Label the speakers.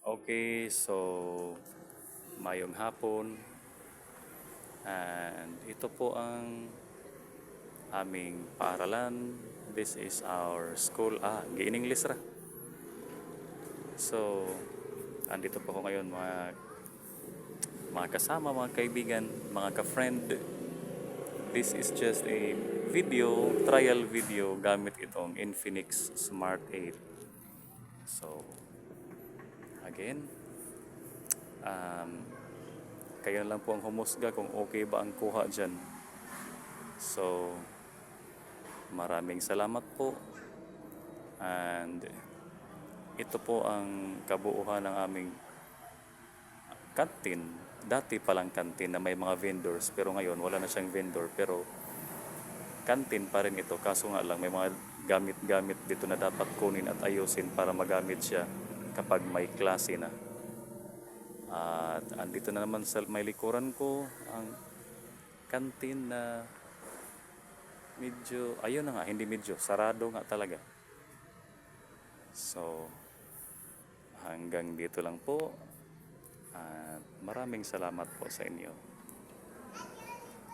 Speaker 1: Okay, so mayong hapon and ito po ang aming paaralan. This is our school. Gi-English ra. So, andito po ako ngayon mga kasama, mga kaibigan, mga ka-friend. This is just a trial video gamit itong Infinix Smart 8. So, again, um, kayo na lang po ang humusga kung okay ba ang kuha dyan. So, maraming salamat po. And ito po ang kabuuhan ng aming kantin. Dati palang kantin na may mga vendors, pero ngayon wala na siyang vendor. Pero kantin pa rin ito, kaso nga lang may mga gamit-gamit dito na dapat kunin at ayusin para magamit siya kapag may klase na. At andito na naman sa may likuran ko ang kantin na medyo, ayun na nga, hindi medyo, sarado nga talaga. So, hanggang dito lang po. At maraming salamat po sa inyo.